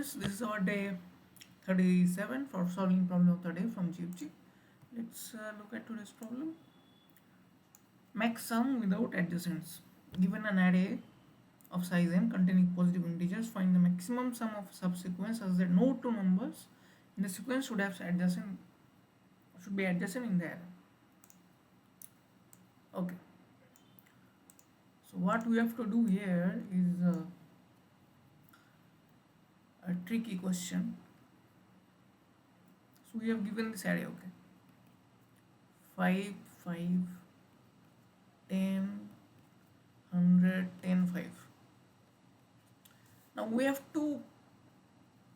students, this is our day 37 for solving problem of the day from GFG. Let's look at today's problem. Make sum without adjacents. Given an array of size n containing positive integers, find the maximum sum of subsequence such that no two numbers in the sequence should be adjacent in the array. Okay. So what we have to do here is a tricky question. So we have given this array, okay, 5, 5, 10, 100, 10, 5. Now we have to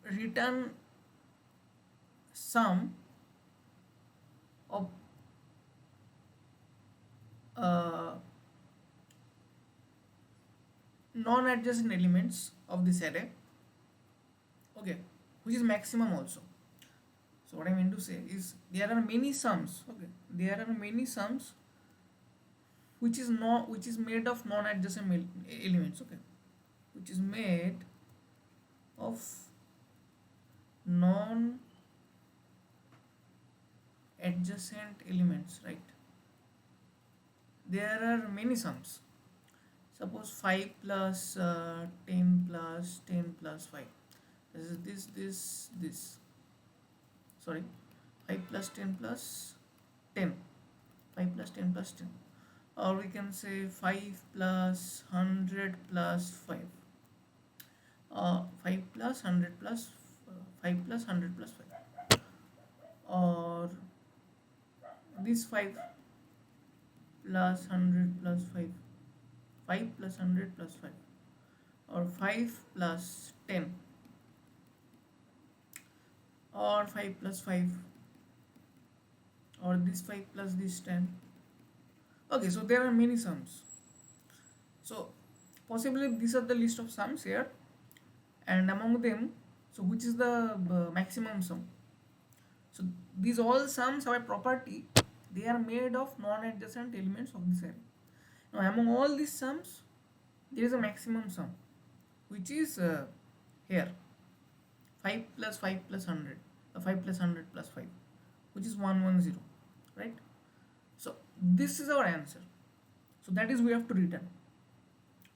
return sum of non-adjacent elements of this array, okay, which is maximum also. So what I mean to say is there are many sums, okay, there are many sums which is made of non-adjacent elements, okay, which is made of non-adjacent elements, right? There are many sums. Suppose 5 plus 10 plus 10 plus 5. This is this. Sorry, 5 plus 10 plus 10. 5 plus 10 plus 10. Or we can say 5 plus 100 plus 5. 5 plus 100 plus 5 plus 100 plus 5. Or this 5 plus 100 plus 5. 5 plus 100 plus 5. Or 5 plus 10. Or 5 plus 5. Or this 5 plus this 10. Okay, so there are many sums. So possibly these are the list of sums here, and among them, so which is the maximum sum? So these all sums have a property, they are made of non-adjacent elements of this array. Now among all these sums, there is a maximum sum, which is here 5 plus 5 plus 100, 5 plus 100 plus 5, which is 110, right? So this is our answer. So that is we have to return.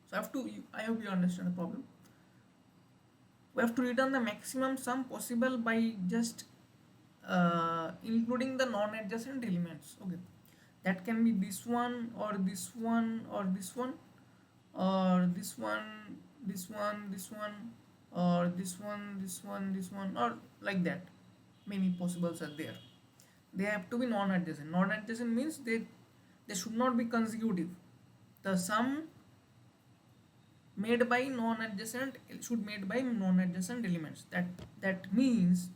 So I hope you understand the problem. We have to return the maximum sum possible by just including the non-adjacent elements. Okay, that can be this one or this one or this one or this one, this one, this one, or this one, this one, this one, or like that. Many possibles are there. They have to be non-adjacent. Non-adjacent means they should not be consecutive. The sum made by non-adjacent should made by non-adjacent elements. That means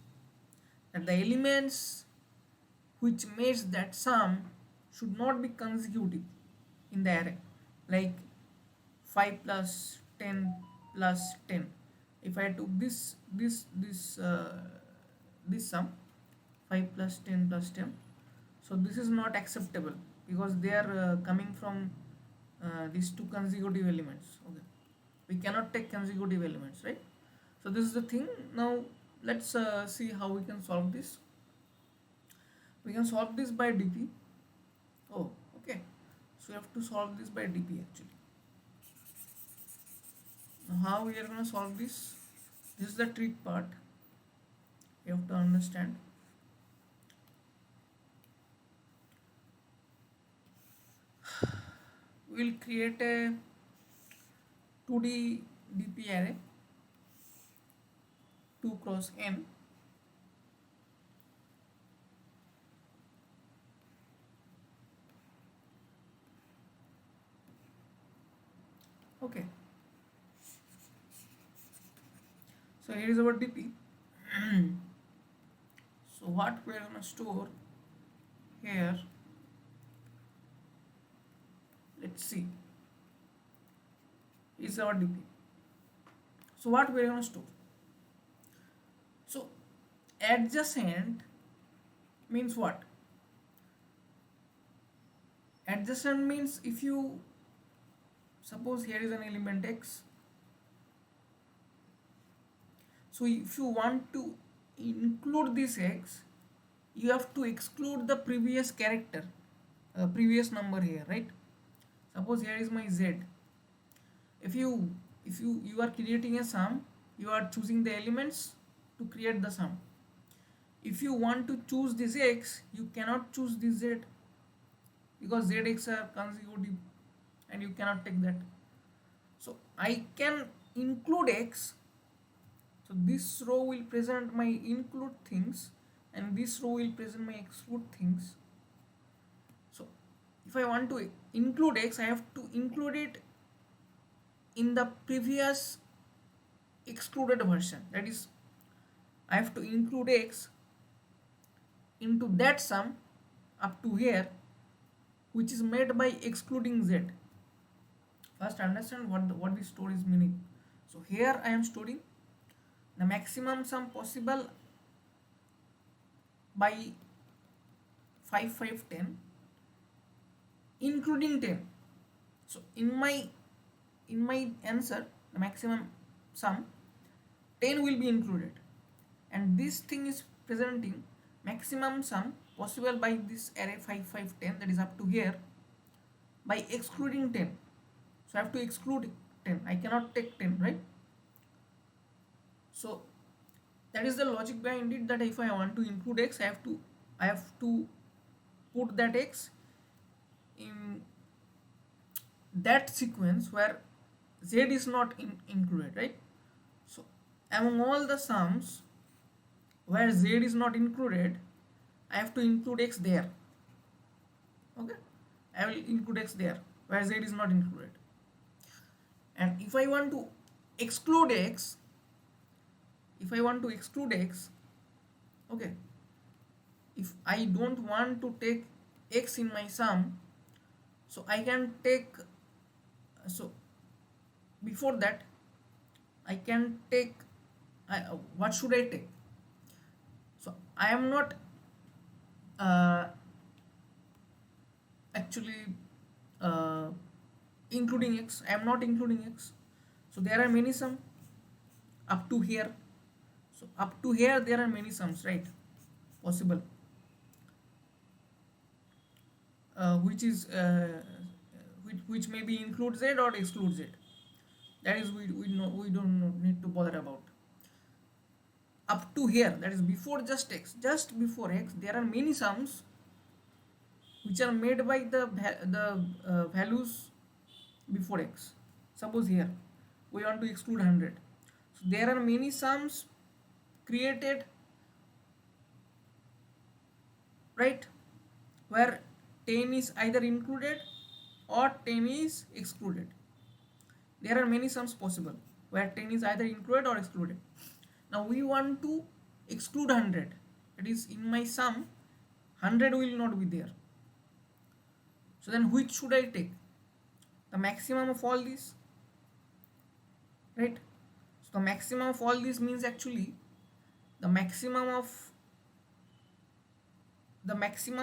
that the elements which makes that sum should not be consecutive in the array, like 5 plus 10 plus 10. If I took this sum 5 plus 10 plus 10, so this is not acceptable because they are coming from these two consecutive elements. Okay, we cannot take consecutive elements, right? So this is the thing. Now let's see how we can solve this. We can solve this by dp. Oh, okay, so we have to solve this by dp actually. Now how we are going to solve this? This is the trick part, you have to understand. We will create a 2D dp array 2 cross n. Okay, so here is our dp. So what we are going to store here, let's see, is our dp. So what we are going to store? So adjacent means what? Adjacent means if you suppose here is an element x, So if you want to include this x, you have to exclude the previous character, previous number here, right? Suppose here is my z. If you are creating a sum, you are choosing the elements to create the sum. If you want to choose this x, you cannot choose this z, because zx are consecutive and you cannot take that. So I can include x. So this row will present my include things and this row will present my exclude things. So if I want to include x, I have to include it in the previous excluded version. That is, I have to include x into that sum up to here, which is made by excluding z. First understand what this story is meaning. So here I am storing the maximum sum possible by 5, 5, 10, including 10. So in my answer, the maximum sum 10 will be included, and this thing is presenting maximum sum possible by this array 5, 5, 10, that is up to here, by excluding 10. So I have to exclude 10. I cannot take 10, right? So that is the logic behind it, that if I want to include x, I have to put that x in that sequence where z is not included, right? So among all the sums where z is not included, I have to include x there. Okay, I will include x there where z is not included. And if I want to exclude x, okay, if I don't want to take x in my sum, so I can take, so before that I can take, what should I take? So I am not actually including x. I am not including x. So there are many sums up to here. So up to here there are many sums, right, possible, which is which maybe include z or exclude z. That is, we don't need to bother about. Up to here, that is before just x, there are many sums which are made by the values before x. Suppose here we want to exclude 100. So there are many sums created, right, where 10 is either included or 10 is excluded. There are many sums possible where 10 is either included or excluded. Now we want to exclude 100. That is, in my sum 100 will not be there. So then which should I take? The maximum of all these, right? So the maximum of all these means actually the maximum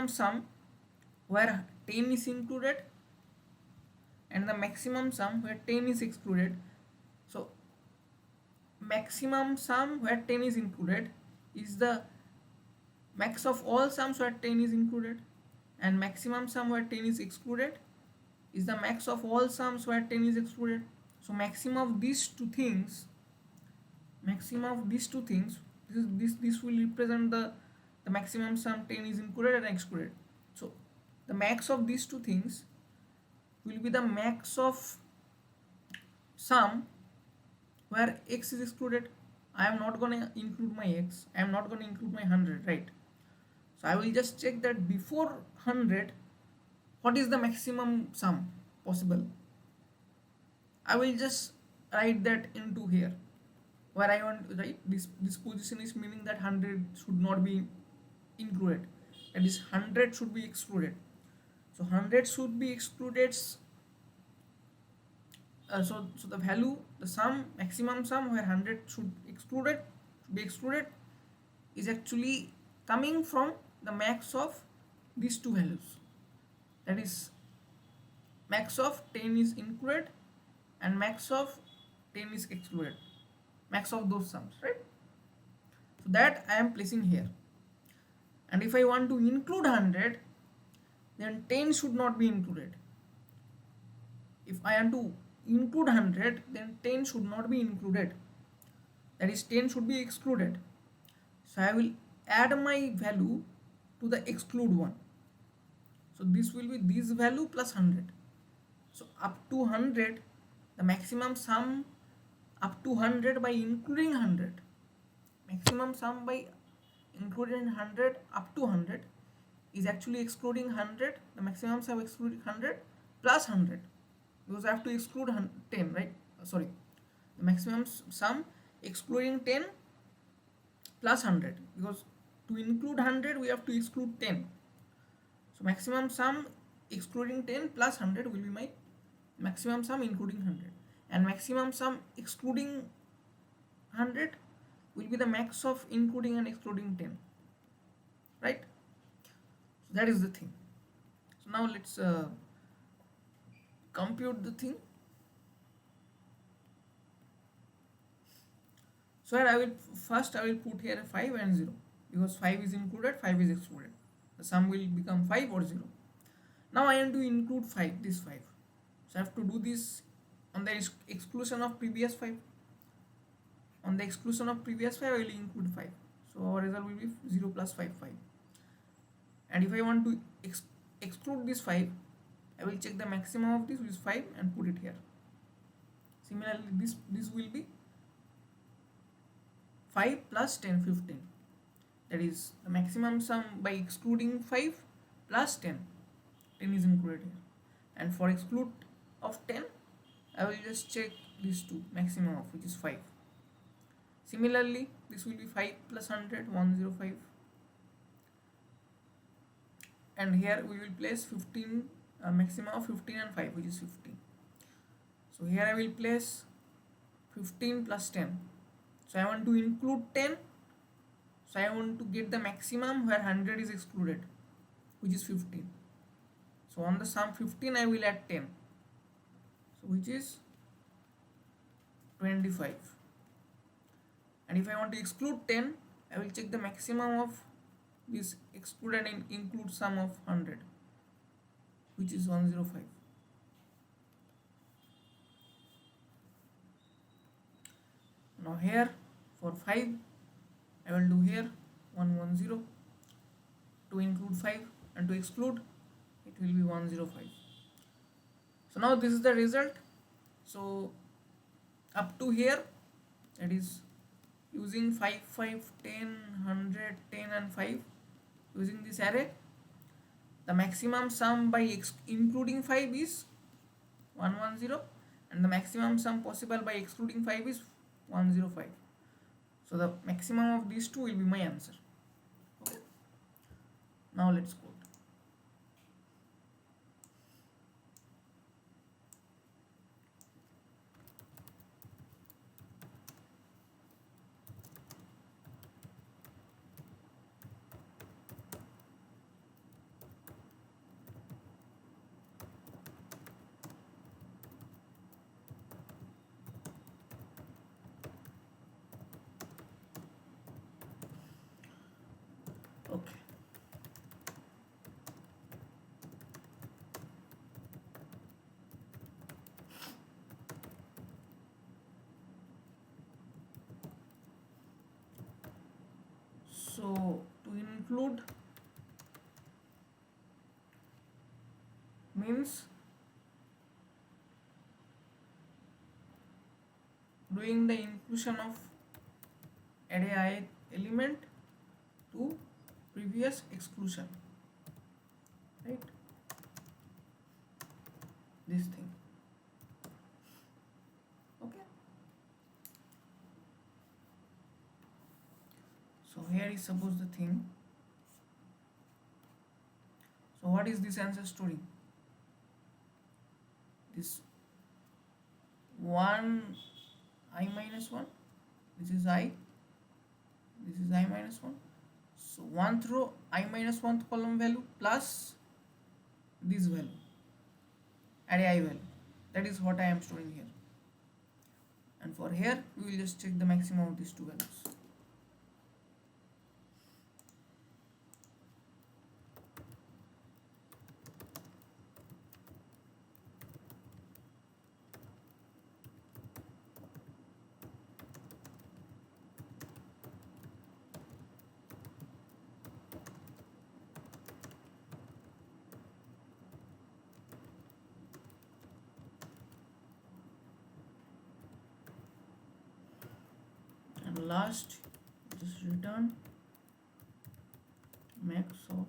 sum where 10 is included and the maximum sum where 10 is excluded. So maximum sum where 10 is included is the max of all sums where 10 is included, and maximum sum where 10 is excluded is the max of all sums where 10 is excluded. So maximum of these two things, this will represent the maximum sum 10 is included and excluded. So the max of these two things will be the max of sum where x is excluded. I am not going to include my x, I am not going to include my 100, right? So I will just check that before 100 what is the maximum sum possible. I will just write that into here where I want to write this position is meaning that 100 should not be included, that is 100 should be excluded. So 100 should be excluded. So the value, the sum, maximum sum where 100 should be excluded is actually coming from the max of these two values, that is max of 10 is included and max of 10 is excluded, max of those sums, right? So that I am placing here. And if I want to include 100, then 10 should not be included. If I want to include 100, then 10 should not be included. That is, 10 should be excluded. So I will add my value to the exclude one. So this will be this value plus 100. So up to 100, the maximum sum up to 100 by including 100. Maximum sum by including 100 up to 100 is actually excluding 100. The maximum sum excluding 100 plus 100, because I have to exclude 10, right? Sorry, the maximum sum excluding 10 plus 100, because to include 100 we have to exclude 10. So maximum sum excluding 10 plus 100 will be my maximum sum including 100, and maximum sum excluding 100 will be the max of including and excluding 10, right? So that is the thing. So now let's compute the thing. So here I will put here 5 and 0, because 5 is included, 5 is excluded. The sum will become 5 or 0. Now I want to include 5, this 5. So I have to do this on the exclusion of previous 5. On the exclusion of previous 5, I will include 5. So our result will be 0 plus 5, 5. And if I want to exclude this 5, I will check the maximum of this, which is 5, and put it here. Similarly, this will be 5 plus 10, 15. That is the maximum sum by excluding 5 plus 10. 10 is included here. And for exclude of 10, I will just check these two, maximum of which is 5. Similarly, this will be 5 plus 100, 105. And here we will place 15, maximum of 15 and 5, which is 15. So here I will place 15 plus 10. So I want to include 10. So I want to get the maximum where 100 is excluded, which is 15. So on the sum 15, I will add 10. So which is 25. And if I want to exclude 10, I will check the maximum of this exclude and include sum of 100, which is 105. Now here for 5, I will do here 110. To include 5 and to exclude, it will be 105. So now this is the result. So up to here, that is using 5, 5, 10, 100, 10 and 5, using this array, the maximum sum by including 5 is 110, and the maximum sum possible by excluding 5 is 105. So the maximum of these two will be my answer. Okay. Now let's code. Okay. So to include means doing the inclusion of array element to previous exclusion, right? This thing. Okay. So here is suppose the thing. So what is this answer storing? This 1 I minus 1, this is I, this is I minus 1. So 1th row I minus 1th column value plus this value, array I value. That is what I am storing here. And for here, we will just check the maximum of these two values. last just return max of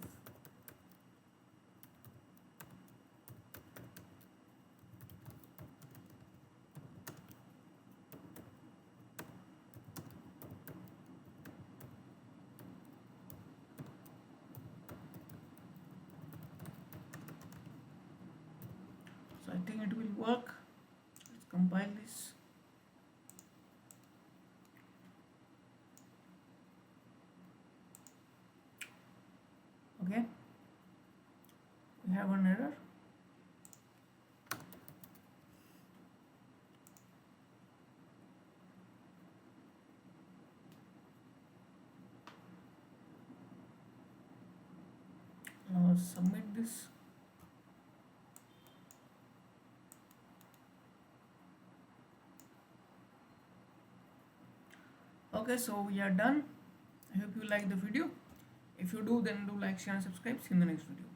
so I think it will work. Let's compile this. Okay, we have an error. Now submit this. Okay, so we are done. I hope you like the video. If you do, then do like, share and subscribe. See you in the next video.